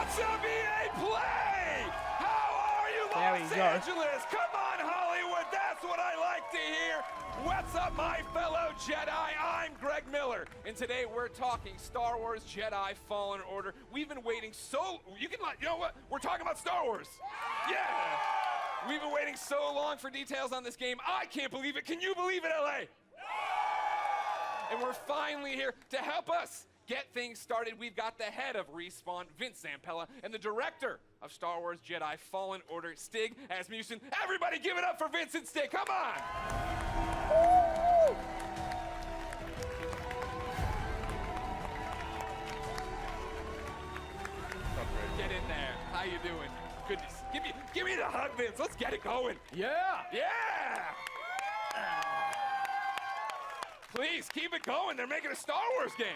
What's up, EA Play? How are you, Los Angeles? Come on, Hollywood. That's what I like to hear. What's up, my fellow Jedi? I'm Greg Miller, and today we're talking Star Wars Jedi Fallen Order. We've been waiting so... You know what? We're talking about Star Wars. Yeah. We've been waiting so long for details on this game. I can't believe it. Can you believe it, LA? And we're finally here to help us get things started. We've got the head of Respawn, Vince Zampella, and the director of Star Wars Jedi Fallen Order, Stig Asmussen. Everybody give it up for Vince and Stig. Come on. Woo! Get in there. How you doing? Good. Give me the hug, Vince. Let's get it going. Yeah. Yeah. Please keep it going. They're making a Star Wars game.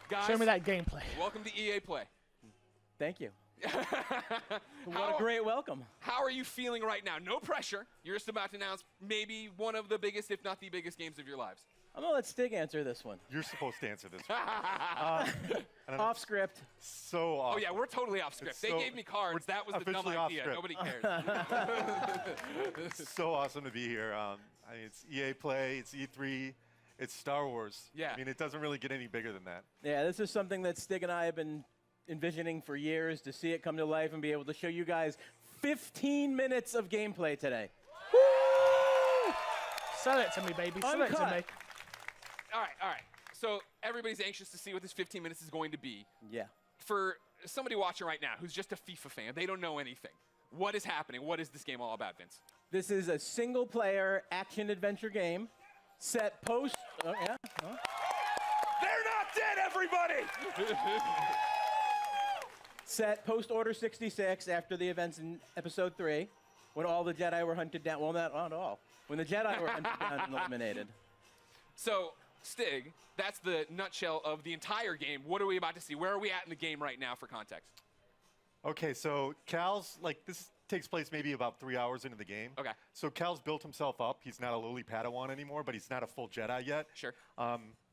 Guys, show me that gameplay. Welcome to EA Play. Thank you. What a great welcome. How are you feeling right now? No pressure. You're just about to announce maybe one of the biggest, if not the biggest, games of your lives. I'm going to let Stig answer this one. You're supposed to answer this one. Off script. So awesome. Oh, yeah, we're totally off script. They gave me cards. That was the dumb idea. Nobody cares. It's so awesome to be here. I mean, it's EA Play, it's E3, it's Star Wars. Yeah. I mean, it doesn't really get any bigger than that. Yeah, this is something that Stig and I have been envisioning for years, to see it come to life and be able to show you guys 15 minutes of gameplay today. Woo! Sell it to me, baby. Sell it to me. All right. So everybody's anxious to see what this 15 minutes is going to be. Yeah. For somebody watching right now who's just a FIFA fan, they don't know anything. What is happening? What is this game all about, Vince? This is a single-player action-adventure game set post... Oh, yeah? Oh. They're not dead, everybody! Set post-Order 66 after the events in Episode 3, when all the Jedi were hunted down. Well, not all. When the Jedi were hunted down and eliminated. So, Stig, that's the nutshell of the entire game. What are we about to see? Where are we at in the game right now for context? Okay, so Cal's, this takes place maybe about 3 hours into the game. Okay. So Cal's built himself up. He's not a lowly Padawan anymore, but he's not a full Jedi yet. Sure.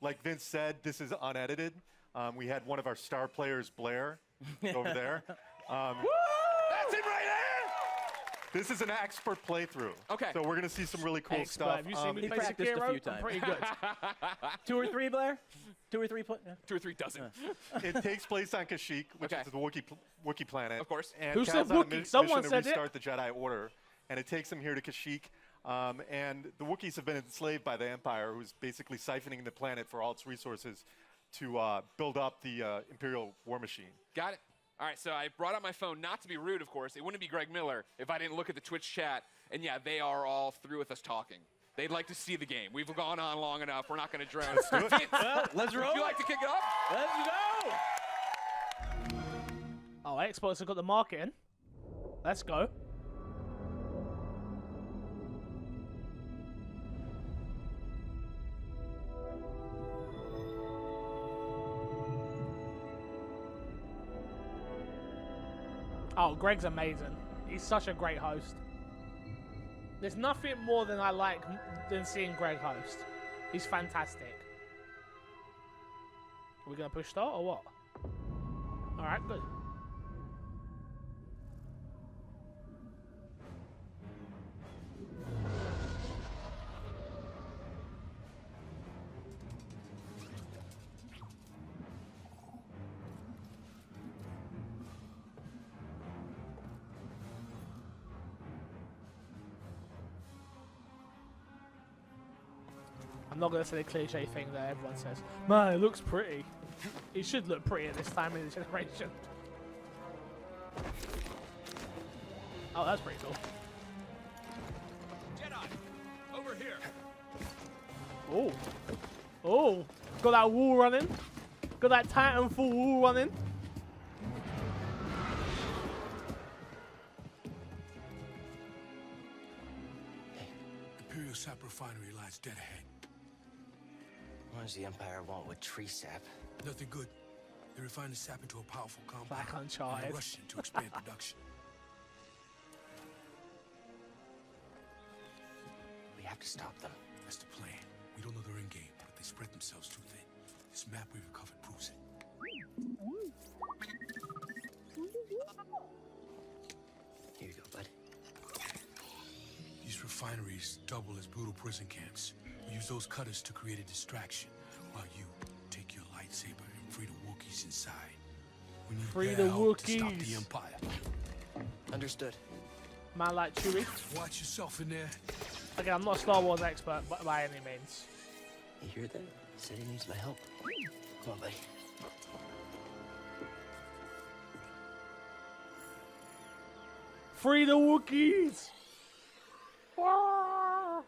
Like Vince said, this is unedited. We had one of our star players, Blair, over there. That's it right there! This is an expert playthrough. Okay. So we're going to see some really cool stuff. Have you seen me He play practiced a Sekiro? few times. I'm pretty good. 2 or 3, Blair? 2 or 3? Yeah. 2 or 3 dozen. It takes place on Kashyyyk, which Okay. is the Wookiee planet. Of course. And Who Cal's said on a Wookiee? Someone mission said to it. restart the Jedi Order, and it takes him here to Kashyyyk. And the Wookiees have been enslaved by the Empire, who's basically siphoning the planet for all its resources to build up the Imperial war machine. Got it. All right, so I brought up my phone, not to be rude, of course. It wouldn't be Greg Miller if I didn't look at the Twitch chat. And yeah, they are all through with us talking. They'd like to see the game. We've gone on long enough. We're not going to drown. Well, let's roll. Would you like to kick it off? Let's go! Oh, Xbox have got the marketing. Let's go. Oh, Greg's amazing. He's such a great host. There's nothing more than I like than seeing Greg host. He's fantastic. Are we going to push start or what? Alright, good. I'm not going to say the cliche thing that everyone says. Man, it looks pretty. It should look pretty at this time in the generation. Oh, that's pretty cool. Jedi, over here. Oh. Oh. Got that wall running. Got that Titanfall wall running. Imperial sap refinery lies dead ahead. What does the Empire want with tree sap? Nothing good. They refine the sap into a powerful compound. Back on and Uncharted. are rushing to expand production. We have to stop them. That's the plan. We don't know their end game, but they spread themselves too thin. This map we recovered proves it. Here you go, bud. These refineries double as brutal prison camps. We use those cutters to create a distraction while you take your lightsaber and free the Wookiees inside. We need Free their the help to stop Wookiees. the Empire. Understood. Man like Chewie. Watch yourself in there. Okay, I'm not a Star Wars expert by any means. You hear that? He said he needs my help. Come on, buddy. Free the Wookiees! Wah!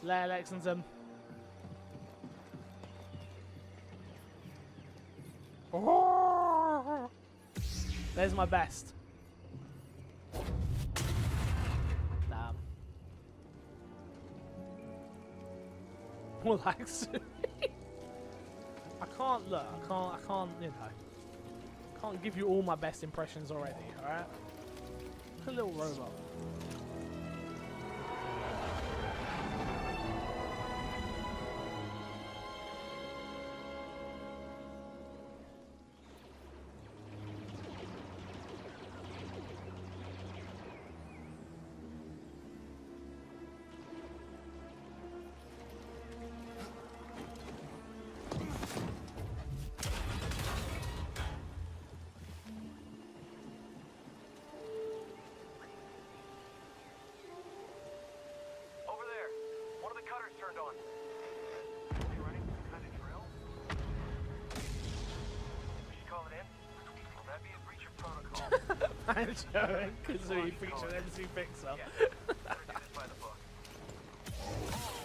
Leia Lexington. Wah! There's my best. Damn. More like Sue. I can't look. I can't. You know. Can't give you all my best impressions already. All right. A little robot. Over there. One of the cutters turned on. You running some kind of drill? We should call it in. Will that be a breach of protocol? I'm showing Kazooie featured MC Fixer. Yeah. Better do this by the book.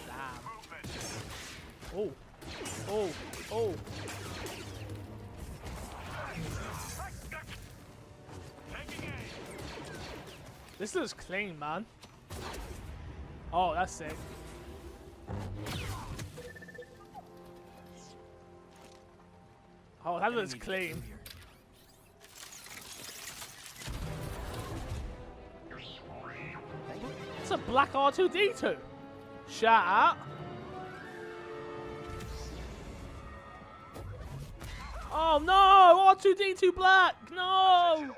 Damn. Movement. Oh. Oh. Oh. Taking aim. This looks clean, man. Oh, that's sick. Oh, that looks clean. It's a black R2-D2. Shut up. Oh no! R2-D2 black! No! All units.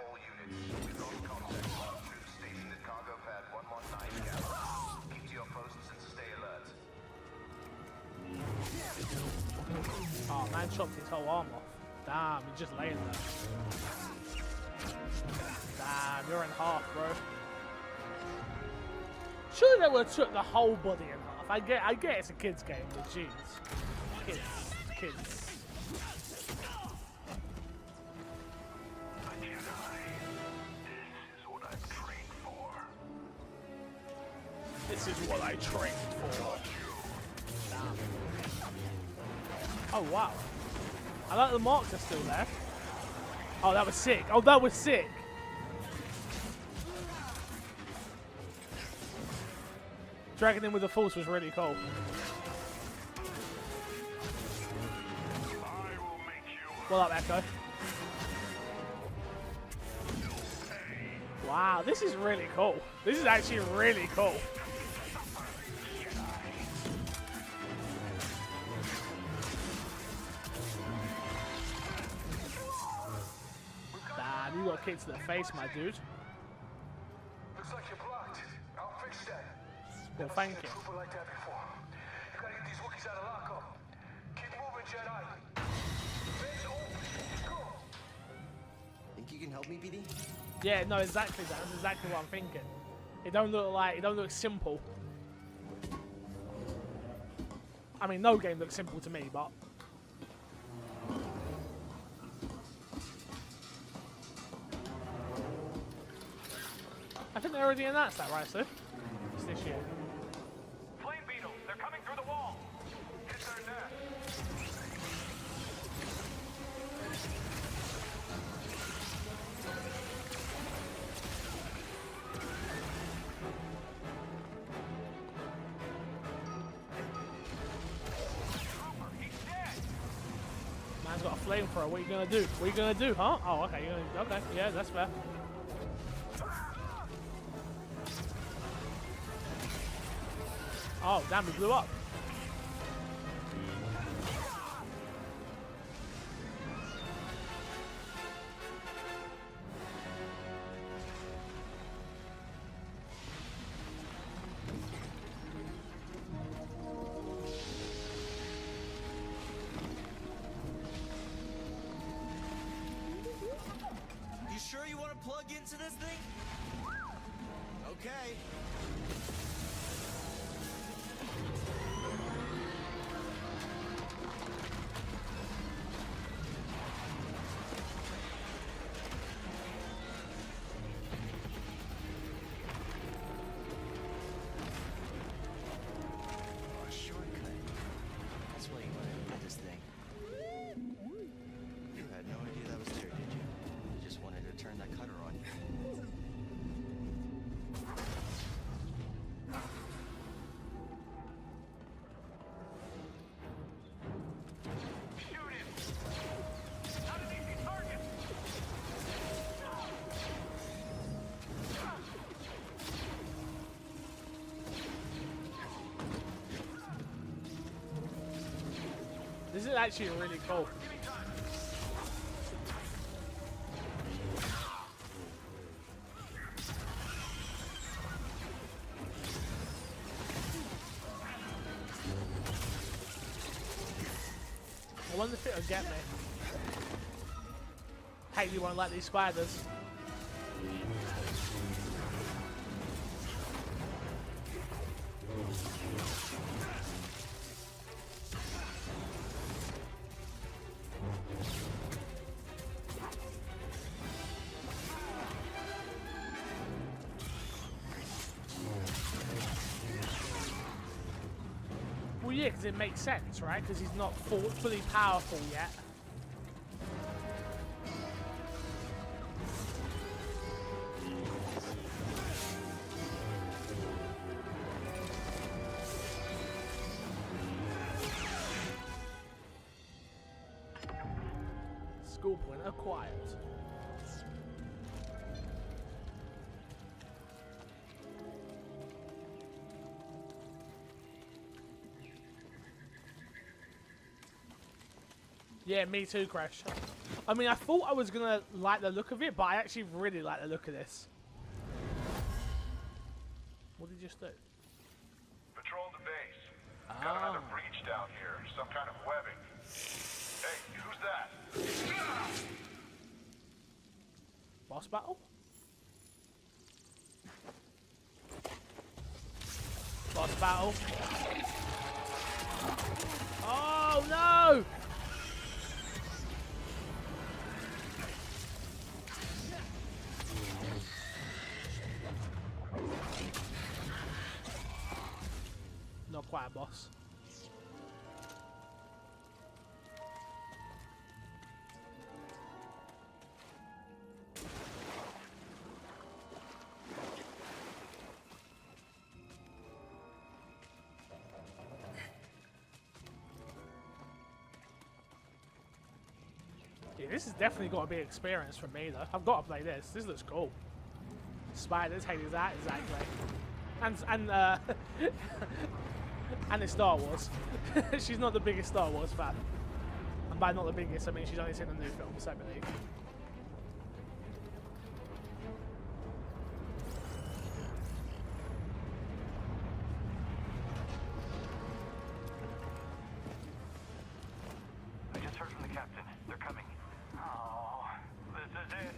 We've lost contact. Troops stationed at cargo pad 119 Gamma. Keep to your posts and stay alert. Oh, man chopped his whole arm off. Damn, he's just laying there. Damn, you're in half, bro. Surely they would have took the whole body in half. I get it's a kid's game, but jeez. Kids. This is what I trained for. Damn. Oh, wow. I like the marks are still there. Oh, that was sick. Oh, that was sick. Dragging him with the Force was really cool. What up, Echo? Wow, this is really cool. This is actually really cool. Damn, you got kicked to the face, my dude. Looks like you're blocked. I'll fix that. Well, thank you. Trooper like that before. You gotta get these Wookiees out of lockup. Keep moving, Jedi. Face open. Go. Think you can help me, BD? Yeah, no, exactly that. That's exactly what I'm thinking. It don't look simple. I mean, no game looks simple to me, but I think they already announced that, right, Sue? It's this year. Flame beetles. They're coming through the wall. Hit their nest. Trooper, he's dead. Man's got a flamethrower. What are you gonna do? What are you gonna do, huh? Oh, okay. Okay. Yeah, that's fair. Oh, damn, he blew up. You sure you want to plug into this thing? Okay. A shortcut. That's why you wanted to get this thing. You had no idea that was there, did you? You just wanted to turn that cutter on. Shoot him! Not an easy target! This is actually really cool. I wonder if it'll get me. Haley won't like these spiders. Well, yeah, because it makes sense, right? Because he's not fully powerful yet. School point acquired. Yeah, me too, Crash. I mean, I thought I was gonna like the look of it, but I actually really like the look of this. What did you just do? Patrol the base. Got another breach down here. Some kind of webbing. Hey, who's that? Boss battle? Boss battle. Oh no! Not quite a boss. Yeah, this has definitely got to be an experience for me though. I've got to play this. This looks cool. Spiders, Haley's that exactly. And and it's Star Wars. She's not the biggest Star Wars fan. And by not the biggest, I mean she's only seen the new films, I believe. I just heard from the captain. They're coming. Oh, this is it.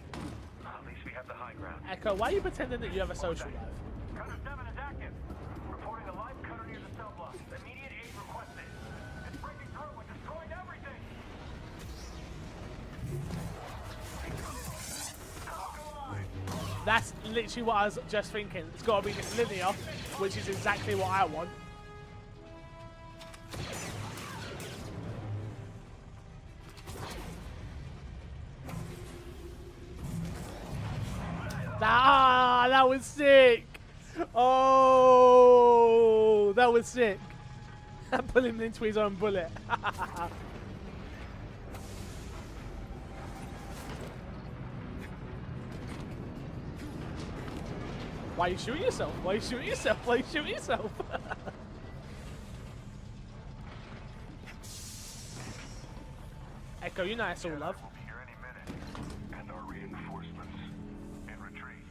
At least we have the high ground. Echo, why are you pretending that you have a social life? Cutter 7 is active. Reporting a live cutter near the cell block. Immediate aid requested. It's breaking through and destroying everything. That's literally what I was just thinking. It's got to be this linear, which is exactly what I want. Ah, that was sick. Oh, that was sick. Pull him into his own bullet. Why are you shooting yourself? Why are you shooting yourself? Why are you shooting yourself? Go United, all love. Will be here any minute. And our reinforcements in retreat.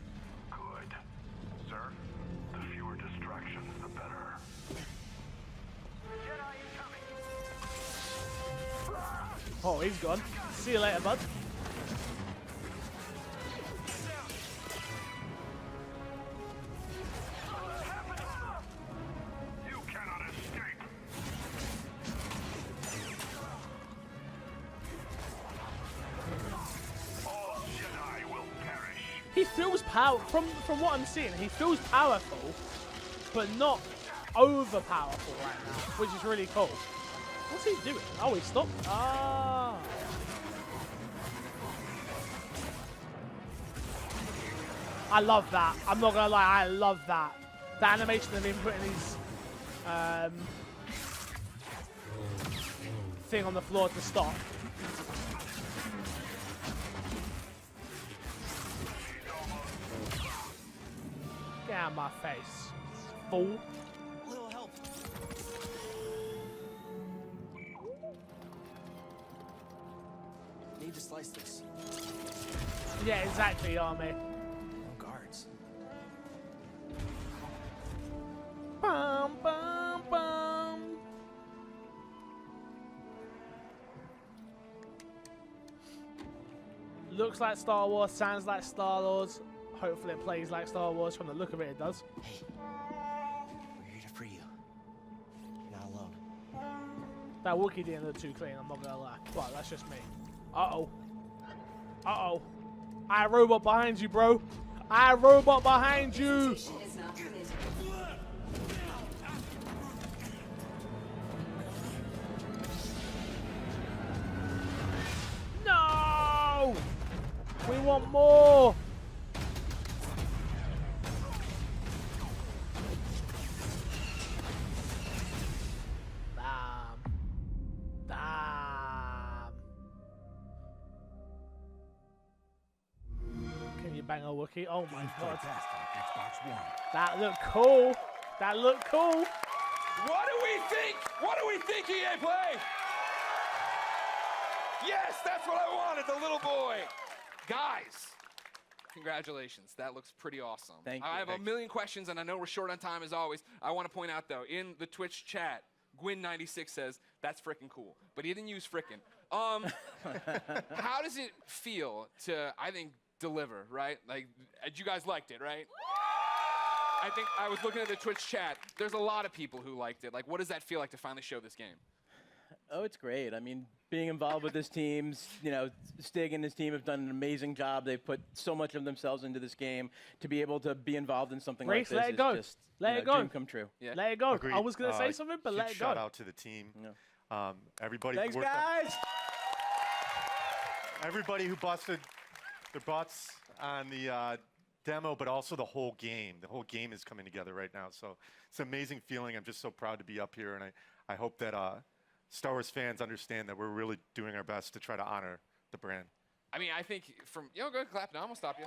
Good. Sir, the fewer distractions, the better. Jedi incoming. Oh, he's gone. See you later, bud. You cannot escape. All Jedi will perish. He feels power from what I'm seeing. He feels powerful, but not over powerful right now, which is really cool. What's he doing? Oh, he stopped. Ah. I love that. I'm not gonna lie. I love that. The animation of him putting his thing on the floor to stop. Get out of my face, fool. Little help. Need to slice this. Yeah, exactly, Army. No guards. Bum, bum, bum. Looks like Star Wars, sounds like Star Wars. Hopefully it plays like Star Wars. From the look of it, it does. Hey, we're here to free you. You're not alone. That Wookiee didn't look too clean, I'm not gonna lie. But that's just me. Uh-oh. Uh-oh. iRobot behind you, bro. iRobot behind you. Is not permitted. No! We want more. Damn. Damn. Can you bang a Wookiee? Oh my god. That looked cool. That looked cool. What do we think? What do we think, EA Play? Yes, that's what I wanted, the little boy. Guys, congratulations. That looks pretty awesome. Thank you. I have a Thanks. million questions, and I know we're short on time as always. I want to point out, though, in the Twitch chat, Gwyn96 says, that's frickin' cool. But he didn't use frickin'. How does it feel to, I think, deliver, right? Like, you guys liked it, right? I think I was looking at the Twitch chat. There's a lot of people who liked it. Like, what does that feel like to finally show this game? Oh, it's great. I mean, being involved with this team, you know, Stig and his team have done an amazing job. They've put so much of themselves into this game. To be able to be involved in something Race, like this let it is go. just Let you it know, go. dream come true. Yeah. Let it go. Agreed. I was going to say something, but Huge let it go. shout out to the team. Everybody Thanks, who worked guys. everybody who busted their butts on the demo, but also the whole game. The whole game is coming together right now. So it's an amazing feeling. I'm just so proud to be up here, and I hope that Star Wars fans understand that we're really doing our best to try to honor the brand. I mean, I think from, go ahead, clap now. I'm going to stop you.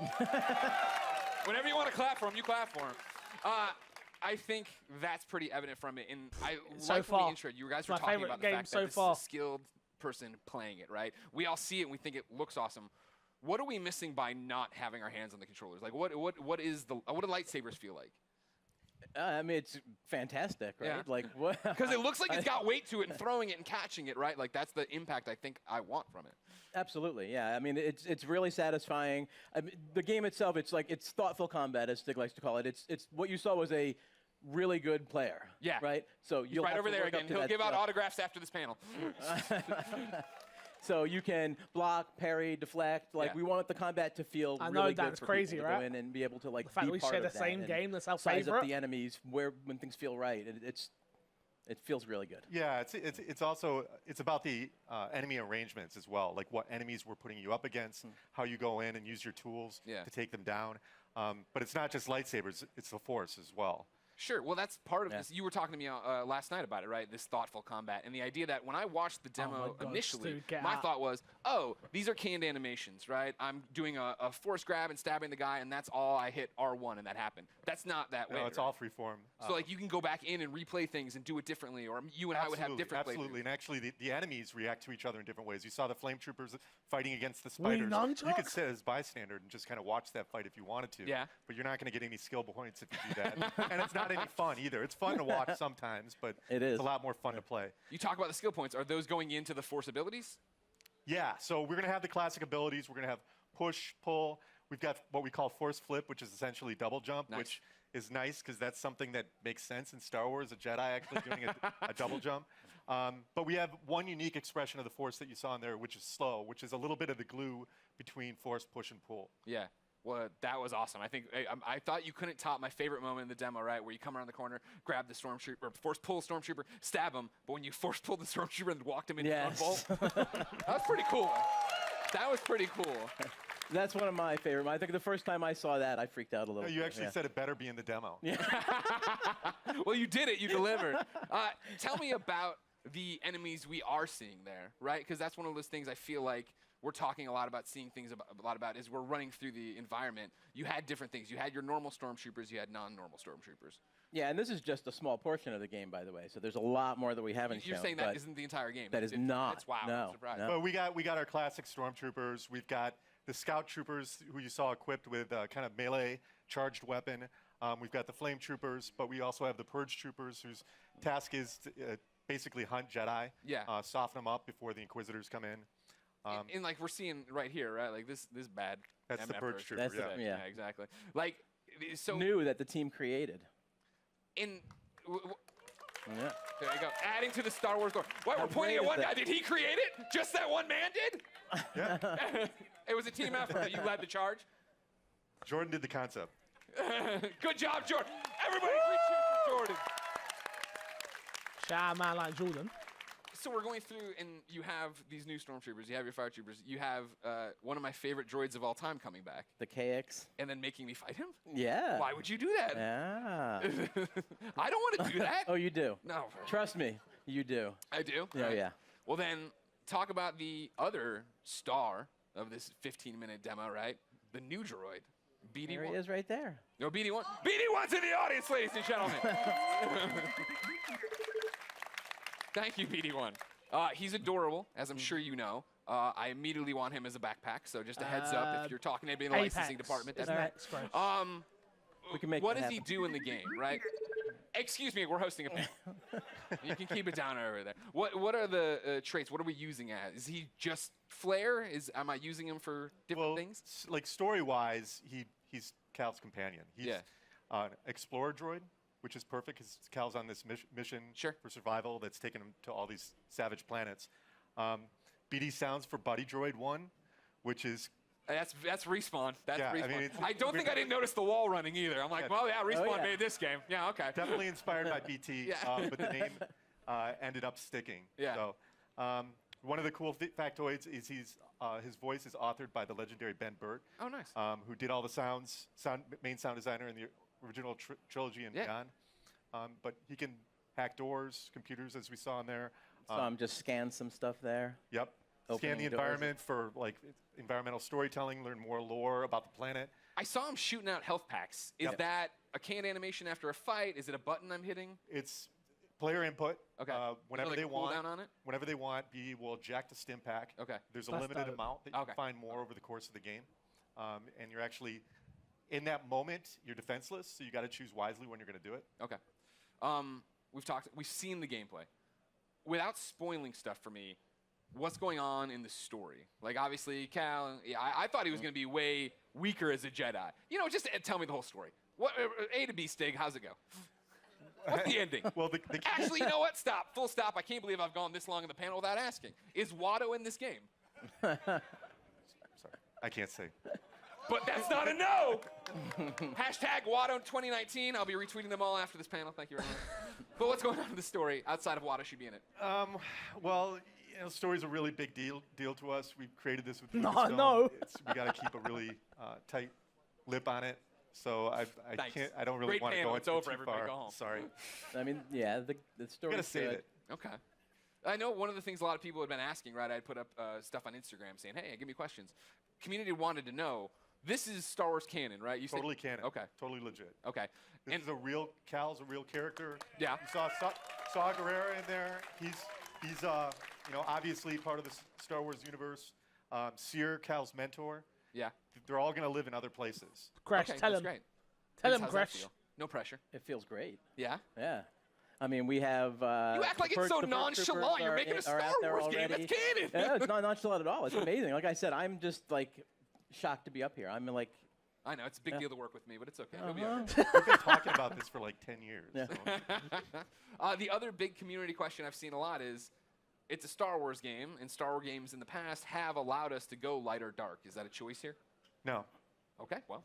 Whenever you want to clap for him, you clap for him. I think that's pretty evident from it. And I So like from far. the intro, you guys It's were my talking favorite about the game fact so that this far. is a skilled person playing it, right? We all see it and we think what are lightsabers what are we missing by not having our hands on the controllers? Like, what do lightsabers feel like? I mean, it's fantastic, right? Yeah. Like what? Because it looks like it's got weight to it and throwing it and catching it, right? Like, that's the impact I think I want from it. Absolutely, yeah. I mean, it's really satisfying. I mean, the game itself, it's thoughtful combat, as Stig likes to call it. It's what you saw was a really good player. Yeah. Right. So you'll Right have over to there work up again. to He'll that give out stuff. autographs after this panel. So you can block, parry, deflect. Like Yeah. we want the combat to feel I know really good that's for crazy, people to right? go in and be able to like The fact be that we part share of the that same and game, that's our size favorite. up the enemies when things feel right. It feels really good. Yeah, it's also about the enemy arrangements as well, like what enemies we're putting you up against, how you go in and use your tools Yeah. to take them down. But it's not just lightsabers; it's the Force as well. Sure. Well, that's part of this. You were talking to me last night about it, right? This thoughtful combat. And the idea that when I watched the demo God, initially, dude, get my out. thought was, oh, these are canned animations, right? I'm doing a force grab and stabbing the guy, and that's all I hit R1 and that happened. That's not that way. No, it's right? all freeform. So, like, you can go back in and replay things and do it differently, or you and I would have different Absolutely. playthroughs. And actually, the enemies react to each other in different ways. You saw the flame troopers fighting against the spiders. You nunchuck? could sit as bystander and just kind of watch that fight if you wanted to. Yeah. But you're not going to get any skill points if you do that. And it's not any fun either. It's fun to watch sometimes, but it's a lot more fun to play. You talk about the skill points. Are those going into the force abilities? Yeah, so we're going to have the classic abilities. We're going to have push, pull. We've got what we call force flip, which is essentially double jump, which is nice because that's something that makes sense in Star Wars, a Jedi actually doing a double jump. But we have one unique expression of the force that you saw in there, which is slow, which is a little bit of the glue between force, push, and pull. Yeah. Well, that was awesome. I think I thought you couldn't top my favorite moment in the demo, right? Where you come around the corner, grab the stormtrooper, force pull stormtrooper, stab him, but when you force pulled the stormtrooper and walked him into one bolt, that was pretty cool. That was pretty cool. That's one of my favorite. I think the first time I saw that, I freaked out a little. No, you actually said it better be in the demo. Yeah. Well, you did it. You delivered. Tell me about the enemies we are seeing there, right? Because that's one of those things I feel like we're talking a lot about, seeing things a lot about, is we're running through the environment. You had different things. You had your normal stormtroopers. You had non-normal stormtroopers. Yeah, and this is just a small portion of the game, by the way. So there's a lot more that we haven't You're shown. saying that isn't the entire game. That is not. It's wow. No, I'm surprised. no. But we got our classic stormtroopers. We've got the scout troopers who you saw equipped with kind of melee charged weapon. We've got the flame troopers, but we also have the purge troopers whose task is to basically hunt Jedi, soften them up before the Inquisitors come in. And like we're seeing right here, right? Like this bad. That's the purge trooper. That's yeah. the- Exactly. Like so New that the team created. in. Yeah. There you go. Adding to the Star Wars lore. Why we're pointing at great one is guy? that? Did he create it? Just that one man did? Yeah. It was a team effort. You led the charge. Jordan did the concept. Good job, Jordan. Everybody, great cheers for Jordan. Shout out a man like Jordan. So we're going through, and you have these new stormtroopers. You have your fire troopers. You have one of my favorite droids of all time coming back, The KX. and then making me fight him. Yeah. Why would you do that? Yeah. I don't want to do that. Oh, you do. No. Trust me, you do. I do? Yeah, Right. yeah. Well, then, talk about the other star of this 15-minute demo, right? The new droid, BD1. There he is right there. No, BD1. BD1's in the audience, ladies and gentlemen. Thank you, BD1. He's adorable, as I'm sure you know. I immediately want him as a backpack, so just a heads up if you're talking to anybody in the licensing department. That's Apex, gross. We can make what that does he happen. do in the game, right? Excuse me, we're hosting a panel. You can keep it down over there. What are the traits? What are we using as? Is he just flair? Am I using him for different things? Like story-wise, he's Cal's companion. He's an explorer droid, which is perfect because Cal's on this mission for survival that's taken him to all these savage planets. BD sounds for Buddy Droid 1, which is... That's Respawn. That's Yeah, I Respawn. mean, I don't think I didn't notice the wall running either. I'm like, well, yeah, Respawn made this game. Yeah, okay. Definitely inspired by BT, but the name ended up sticking. Yeah. So, one of the cool factoids is his voice is authored by the legendary Ben Burt. Oh, nice. Who did all the main sound designer in the original trilogy and beyond. But he can hack doors, computers, as we saw in there. Just scan some stuff there. Yep. Scan the Opening doors. environment for like environmental storytelling, learn more lore about the planet. I saw him shooting out health packs. Is that a canned animation after a fight? Is it a button I'm hitting? It's player input. Okay. Whenever like they a want. cooldown on it? Whenever they want, BD will eject a stim pack. Okay. There's a That's limited dope. amount that you can find more over the course of the game, and you're actually in that moment you're defenseless, so you got to choose wisely when you're going to do it. Okay. We've seen the gameplay. Without spoiling stuff for me, what's going on in the story? Like, obviously, Cal, I thought he was going to be way weaker as a Jedi. You know, just tell me the whole story. What A to B, Stig, how's it go? What's the ending? Well, Actually, you know what? Stop. Full stop. I can't believe I've gone this long in the panel without asking. Is Watto in this game? Sorry, I can't say. But that's not a no. Hashtag Watto 2019. I'll be retweeting them all after this panel. Thank you very much. But what's going on in the story outside of Watto should be in it? Well, you know, story's a really big deal to us. We've created this with No, Lucasfilm. no. We got to keep a really tight lip on it. So I Nice. can't. I don't really Great want to panel. go It's into over. too Everybody far. go home. Sorry. I mean, yeah, the I'm story's gonna save good. it. Okay. I know one of the things a lot of people have been asking, right? I put up stuff on Instagram saying, hey, give me questions. Community wanted to know, this is Star Wars canon, right? You said- Totally canon. Okay. Totally legit. Okay. This And is a real. Cal's a real character. Yeah. You saw Guerrera in there. He's you know, obviously part of the Star Wars universe. Seer, Cal's mentor. yeah. They're all gonna live in other places. Crash, Okay, tell that's him. great. Tell Vince, him, how's that Crash. feel? No pressure. It feels great. Yeah? Yeah. I mean, we have. You act like it's so nonchalant. You're making a Star Wars game. That's canon. Yeah, it's not nonchalant at all. It's amazing. Like I said, I'm just like shocked to be up here. I'm like, I know, it's a big deal to work with me, but it's okay. It'll be uh-huh. okay. We've been talking about this for like 10 years. Yeah. So. The other big community question I've seen a lot is, it's a Star Wars game, and Star Wars games in the past have allowed us to go light or dark. Is that a choice here? No, Okay, well.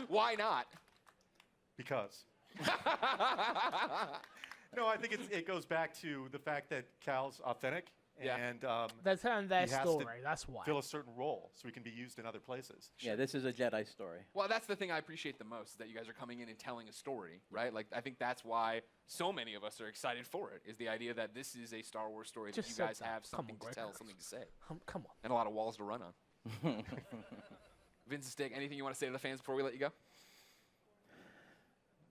Why not? because. No, I think it goes back to the fact that Cal's authentic Yeah. and They're telling their he has to story. That's why. fill a certain role so he can be used in other places. yeah, this is a Jedi story. Well, that's the thing I appreciate the most, is that you guys are coming in and telling a story, right? Like, I think that's why so many of us are excited for it, is the idea that this is a Star Wars story Just that you said guys that. have Come something on, to Greg. tell, something to say, Come on. and a lot of walls to run on. Vince Stick, anything you want to say to the fans before we let you go?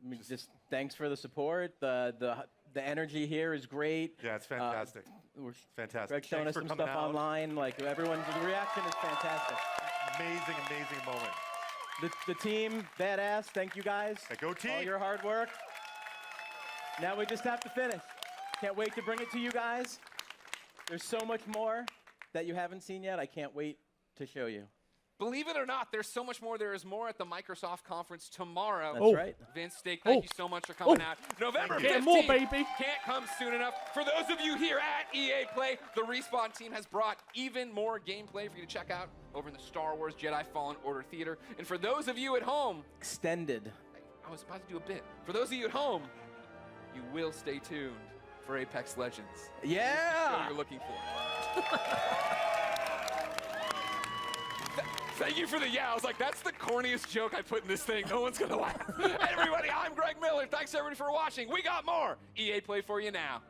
I mean, just thanks for the support. The energy here is great. Yeah, it's fantastic. We're Fantastic. Greg's showing us Thanks some for coming stuff out. online. Like everyone's the reaction is fantastic. Amazing, amazing moment. The team, badass. Thank you guys. Hey, go team. All your hard work. Now we just have to finish. Can't wait to bring it to you guys. There's so much more that you haven't seen yet. I can't wait to show you. Believe it or not, there's so much more. There is more at the Microsoft conference tomorrow. That's Oh. right. Vince Steak, thank Oh. you so much for coming Oh. out. November Get 15th more, baby. can't come soon enough. For those of you here at EA Play, the Respawn team has brought even more gameplay for you to check out over in the Star Wars Jedi Fallen Order Theater. And for those of you at home, Extended. I was about to do a bit. For those of you at home, you will stay tuned for Apex Legends. Show Yeah. you're looking for. Thank you for the yeah. I was like, that's the corniest joke I put in this thing. No one's gonna laugh. Hey, everybody, I'm Greg Miller. Thanks everybody for watching. We got more EA Play for you now.